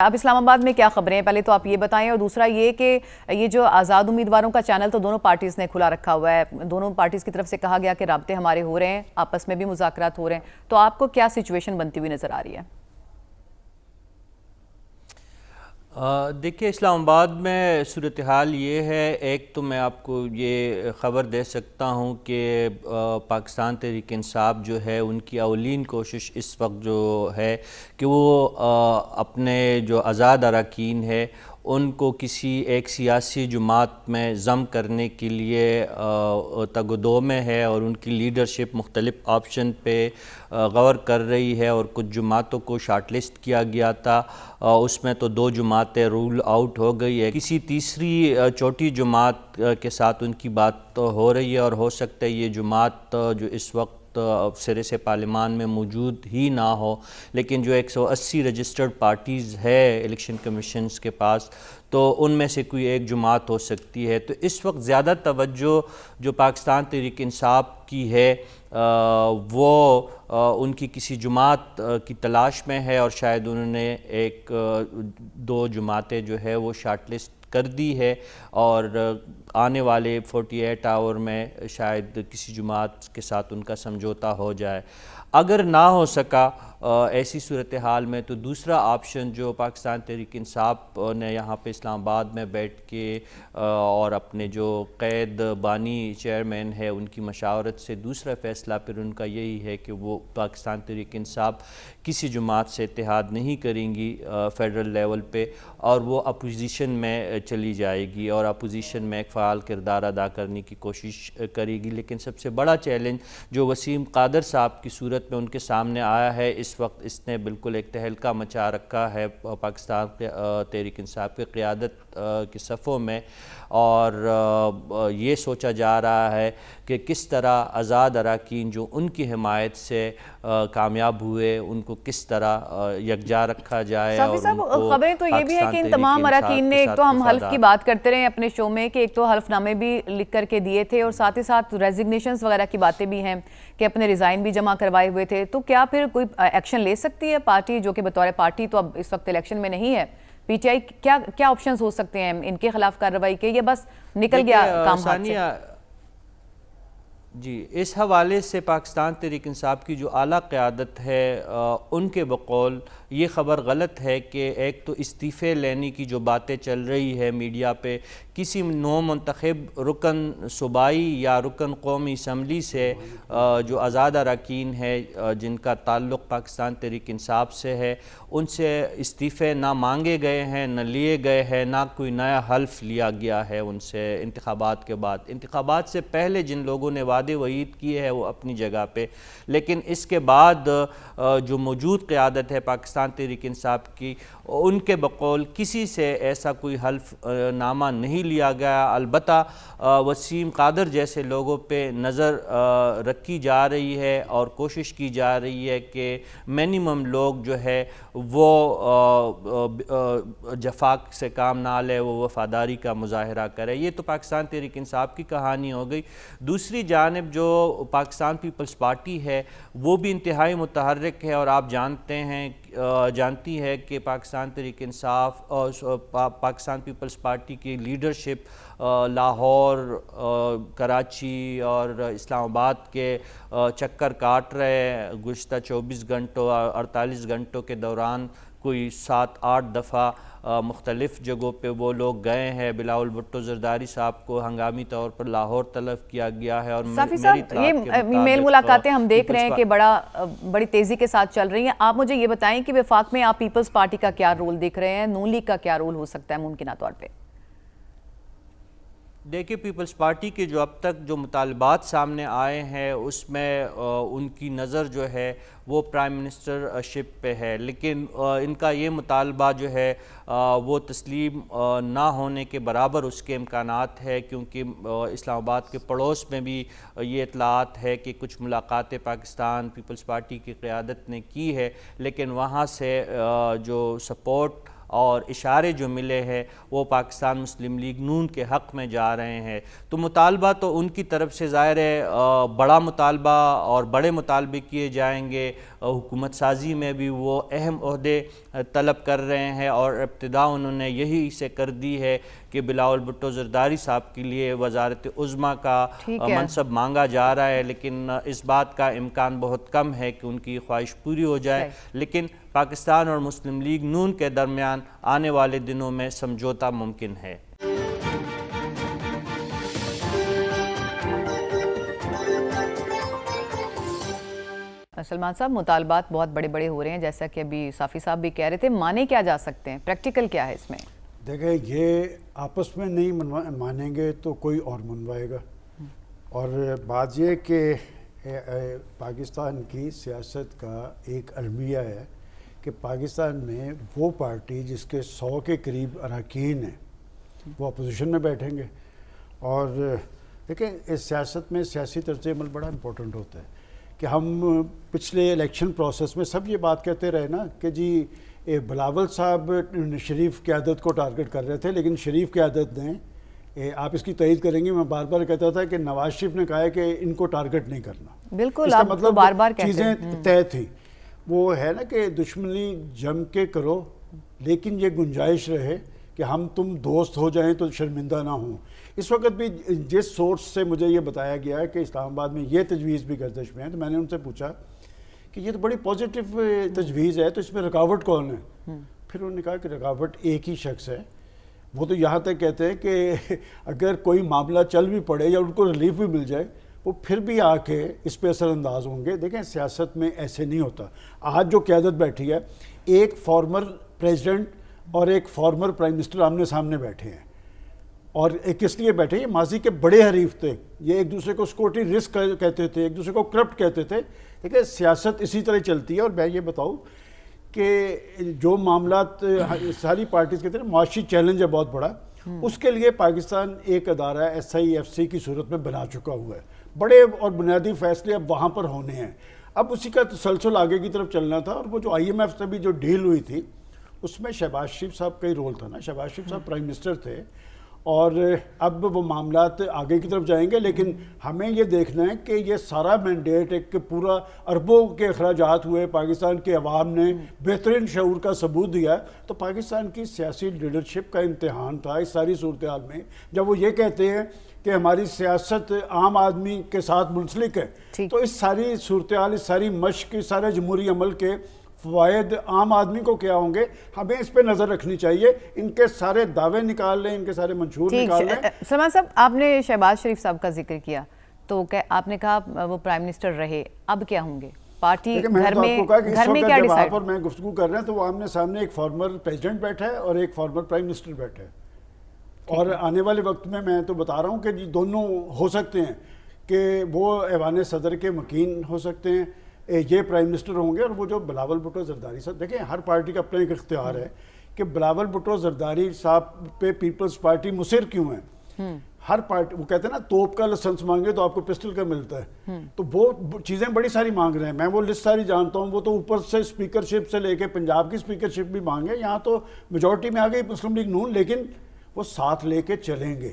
اب اسلام آباد میں کیا خبریں ہیں پہلے تو آپ یہ بتائیں، اور دوسرا یہ کہ یہ جو آزاد امیدواروں کا چینل تو دونوں پارٹیز نے کھلا رکھا ہوا ہے، دونوں پارٹیز کی طرف سے کہا گیا کہ رابطے ہمارے ہو رہے ہیں، آپس میں بھی مذاکرات ہو رہے ہیں، تو آپ کو کیا سچویشن بنتی ہوئی نظر آ رہی ہے؟ دیکھیے اسلام آباد میں صورتحال یہ ہے، ایک تو میں آپ کو یہ خبر دے سکتا ہوں کہ پاکستان تحریک انصاف جو ہے ان کی اولین کوشش اس وقت جو ہے کہ وہ اپنے جو آزاد اراکین ہے ان کو کسی ایک سیاسی جماعت میں ضم کرنے کے لیے تگ و دو میں ہے، اور ان کی لیڈرشپ مختلف آپشن پہ غور کر رہی ہے، اور کچھ جماعتوں کو شارٹ لسٹ کیا گیا تھا، اس میں تو 2 جماعتیں رول آؤٹ ہو گئی ہے، کسی تیسری چھوٹی جماعت کے ساتھ ان کی بات ہو رہی ہے، اور ہو سکتا ہے یہ جماعت جو اس وقت سرے سے پارلیمان میں موجود ہی نہ ہو، لیکن جو 180 رجسٹرڈ پارٹیز ہے الیکشن کمیشنز کے پاس، تو ان میں سے کوئی ایک جماعت ہو سکتی ہے۔ تو اس وقت زیادہ توجہ جو پاکستان تحریک انصاف کی ہے وہ ان کی کسی جماعت کی تلاش میں ہے، اور شاید انہوں نے 1-2 جماعتیں جو ہے وہ شارٹ لسٹ کر دی ہے، اور آنے والے 48 آور میں شاید کسی جماعت کے ساتھ ان کا سمجھوتا ہو جائے۔ اگر نہ ہو سکا ایسی صورتحال میں، تو دوسرا آپشن جو پاکستان تحریک انصاف نے یہاں پہ اسلام آباد میں بیٹھ کے اور اپنے جو قید بانی چیئرمین ہے ان کی مشاورت سے دوسرا فیصلہ پھر ان کا یہی ہے کہ وہ پاکستان تحریک انصاف کسی جماعت سے اتحاد نہیں کریں گی فیڈرل لیول پہ، اور وہ اپوزیشن میں چلی جائے گی اور اپوزیشن میں ایک فعال کردار ادا کرنے کی کوشش کرے گی۔ لیکن سب سے بڑا چیلنج جو وسیم قادر صاحب کی صورت میں ان کے سامنے آیا ہے اس وقت، اس نے بالکل ایک تہلکہ مچا رکھا ہے پاکستان تحریک انصاف کی قیادت کے صفوں میں، اور یہ سوچا جا رہا ہے کہ کس طرح آزاد اراکین جو ان کی حمایت سے کامیاب ہوئے ان کو کس طرح یکجا رکھا جائے۔ صافی صاحب، خبریں تو یہ بھی ہے کہ ان تمام اراکین نے، ایک تو ہم حلف کی بات کرتے رہے اپنے شو میں کہ ایک تو حلف نامے بھی لکھ کر کے دیے تھے، اور ساتھ ہی ساتھ ریزگنیشنز وغیرہ کی باتیں بھی ہیں کہ اپنے ریزائن بھی جمع کروائے ہوئے تھے، تو کیا پھر کوئی ایکشن لے سکتی ہے پارٹی جو کہ بطور پارٹی تو اب اس وقت الیکشن میں نہیں ہے؟ پی ٹی آئی کیا آپشنز ہو سکتے ہیں ان کے خلاف کارروائی کے، یا بس نکل گیا کام ہاتھ سے؟ جی، اس حوالے سے پاکستان تحریک انصاف کی جو اعلیٰ قیادت ہے ان کے بقول یہ خبر غلط ہے کہ ایک تو استعفے لینے کی جو باتیں چل رہی ہے میڈیا پہ، کسی نو منتخب رکن صوبائی یا رکن قومی اسمبلی سے جو آزاد اراکین ہے جن کا تعلق پاکستان تحریک انصاف سے ہے، ان سے استعفے نہ مانگے گئے ہیں، نہ لیے گئے ہیں، نہ کوئی نیا حلف لیا گیا ہے ان سے انتخابات کے بعد۔ انتخابات سے پہلے جن لوگوں نے وعدے وعید کیے ہیں وہ اپنی جگہ پہ، لیکن اس کے بعد جو موجود قیادت ہے پاکستان تحریک انصاف کی، ان کے بقول کسی سے ایسا کوئی حلف نامہ نہیں لیا گیا۔ البتہ وسیم قادر جیسے لوگوں پہ نظر رکھی جا رہی ہے اور کوشش کی جا رہی ہے کہ منیمم لوگ جو ہے وہ جفاق سے کام نہ لے، وہ وفاداری کا مظاہرہ کرے۔ یہ تو پاکستان تحریک انصاف کی کہانی ہو گئی۔ دوسری جانب جو پاکستان پیپلز پارٹی ہے وہ بھی انتہائی متحرک ہے، اور آپ جانتی ہے کہ پاکستان تحریک انصاف پاکستان پیپلز پارٹی کی لیڈرشپ لاہور، کراچی اور اسلام آباد کے چکر کاٹ رہے، گزشتہ 24 گھنٹوں 48 گھنٹوں کے دوران کوئی 7-8 دفعہ مختلف جگہوں پہ وہ لوگ گئے ہیں۔ بلاول بھٹو زرداری صاحب کو ہنگامی طور پر لاہور طلب کیا گیا ہے، اور صافی صاحب یہ میل ملاقاتیں ہم دیکھ رہے ہیں کہ بڑی تیزی کے ساتھ چل رہی ہیں۔ آپ مجھے یہ بتائیں کہ وفاق میں آپ پیپلز پارٹی کا کیا رول دیکھ رہے ہیں، نون لیگ کا کیا رول ہو سکتا ہے ممکنہ طور پہ؟ دیکھیے پیپلز پارٹی کے جو اب تک جو مطالبات سامنے آئے ہیں اس میں ان کی نظر جو ہے وہ پرائم منسٹر شپ پہ ہے، لیکن ان کا یہ مطالبہ جو ہے وہ تسلیم نہ ہونے کے برابر اس کے امکانات ہے، کیونکہ اسلام آباد کے پڑوس میں بھی یہ اطلاعات ہے کہ کچھ ملاقاتیں پاکستان پیپلز پارٹی کی قیادت نے کی ہے، لیکن وہاں سے جو سپورٹ اور اشارے جو ملے ہیں وہ پاکستان مسلم لیگ نون کے حق میں جا رہے ہیں. تو مطالبہ تو ان کی طرف سے ظاہر ہے بڑا مطالبہ اور بڑے مطالبے کیے جائیں گے. حکومت سازی میں بھی وہ اہم عہدے طلب کر رہے ہیں اور ابتدا انہوں نے یہی سے کر دی ہے کہ بلاول بھٹو زرداری صاحب کے لیے وزارت عظمیٰ کا منصب مانگا جا رہا ہے, لیکن اس بات کا امکان بہت کم ہے کہ ان کی خواہش پوری ہو جائے. لیکن پاکستان اور مسلم لیگ نون کے درمیان آنے والے دنوں میں سمجھوتا ممکن ہے. سلمان صاحب, مطالبات بہت بڑے بڑے ہو رہے ہیں, جیسا کہ ابھی صافی صاحب بھی کہہ رہے تھے, مانے کیا جا سکتے ہیں, پریکٹیکل کیا ہے اس میں؟ دیکھیں, یہ آپس میں نہیں مانیں گے تو کوئی اور منوائے گا. اور بات یہ کہ پاکستان کی سیاست کا ایک المیہ ہے کہ پاکستان میں وہ پارٹی جس کے 100 کے قریب اراکین ہیں وہ اپوزیشن میں بیٹھیں گے. اور دیکھیں, اس سیاست میں سیاسی طرز عمل بڑا امپورٹنٹ ہوتا ہے کہ ہم پچھلے الیکشن پروسیس میں سب یہ بات کہتے رہے نا کہ جی بلاول صاحب شریف قیادت کو ٹارگٹ کر رہے تھے, لیکن شریف قیادت نے, آپ اس کی تائید کریں گے, میں بار بار کہتا تھا کہ نواز شریف نے کہا ہے کہ ان کو ٹارگٹ نہیں کرنا. بالکل, آپ مطلب بار بار کہتے ہیں, چیزیں طے تھی. وہ ہے نا کہ دشمنی جم کے کرو لیکن یہ گنجائش رہے کہ ہم تم دوست ہو جائیں تو شرمندہ نہ ہوں. اس وقت بھی جس سورس سے مجھے یہ بتایا گیا ہے کہ اسلام آباد میں یہ تجویز بھی گردش میں ہے, تو میں نے ان سے پوچھا کہ یہ تو بڑی پازیٹیو تجویز ہے, تو اس میں رکاوٹ کون ہے؟ پھر انہوں نے کہا کہ رکاوٹ ایک ہی شخص ہے. وہ تو یہاں تک کہتے ہیں کہ اگر کوئی معاملہ چل بھی پڑے یا ان کو ریلیف بھی مل جائے وہ پھر بھی آ کے اس پہ اثر انداز ہوں گے. دیکھیں, سیاست میں ایسے نہیں ہوتا. آج جو قیادت بیٹھی ہے, ایک فارمر پریزیڈنٹ اور ایک فارمر پرائم منسٹر آمنے سامنے بیٹھے ہیں, اور ایک اس لیے بیٹھے, یہ ماضی کے بڑے حریف تھے, یہ ایک دوسرے کو سیکورٹی رسک کہتے تھے, ایک دوسرے کو کرپٹ کہتے تھے. دیکھیں, سیاست اسی طرح چلتی ہے. اور میں یہ بتاؤں کہ جو معاملات ساری پارٹیز کہتے ہیں معاشی چیلنج ہے بہت بڑا, اس کے لیے پاکستان ایک ادارہ SIFC کی صورت میں بنا چکا ہوا ہے. بڑے اور بنیادی فیصلے اب وہاں پر ہونے ہیں. اب اسی کا تسلسل آگے کی طرف چلنا تھا. اور وہ جو IMF سے بھی جو ڈیل ہوئی تھی اس میں شہباز شریف صاحب کا ہی رول تھا نا. شہباز شریف صاحب پرائم منسٹر تھے, اور اب وہ معاملات آگے کی طرف جائیں گے. لیکن ہمیں یہ دیکھنا ہے کہ یہ سارا مینڈیٹ ایک پورا اربوں کے اخراجات ہوئے, پاکستان کے عوام نے بہترین شعور کا ثبوت دیا. تو پاکستان کی سیاسی لیڈرشپ کا امتحان تھا اس ساری صورتحال میں, جب وہ یہ کہتے ہیں کہ ہماری سیاست عام آدمی کے ساتھ منسلک ہے. تو اس ساری صورتحال, اس ساری مشق, اس سارے جمہوری عمل کے فوائد عام آدمی کو کیا ہوں گے, ہمیں اس پہ نظر رکھنی چاہیے. ان کے سارے دعوے نکال لیں, ان کے سارے منشور نکال لیں. سلمان صاحب, آپ نے شہباز شریف صاحب کا ذکر کیا, تو آپ نے کہا وہ پرائم منسٹر رہے, اب کیا ہوں گے پارٹی گھر میں کیا ڈیسائیڈ؟ پر میں گفتگو کر رہے ہیں تو وہ آمنے سامنے ایک فارمر پریزیڈنٹ بیٹھا ہے اور ایک فارمر پرائم منسٹر بیٹھا ہے. اور آنے والے وقت میں تو بتا رہا ہوں کہ دونوں ہو سکتے ہیں کہ وہ ایوان صدر کے مکین ہو سکتے ہیں, یہ پرائم منسٹر ہوں گے. اور وہ جو بلاول بھٹو زرداری صاحب, دیکھیں ہر پارٹی کا اپنا ایک اختیار ہے کہ بلاول بھٹو زرداری صاحب پہ پیپلز پارٹی مصر کیوں ہے. ہر پارٹی, وہ کہتے ہیں نا توپ کا لائسنس مانگے تو آپ کو پسٹل کا ملتا ہے, تو وہ چیزیں بڑی ساری مانگ رہے ہیں. میں وہ لسٹ ساری جانتا ہوں. وہ تو اوپر سے اسپیکرشپ سے لے کے پنجاب کی اسپیکرشپ بھی مانگے. یہاں تو میجورٹی میں آ گئی مسلم لیگ نون, لیکن وہ ساتھ لے کے چلیں گے.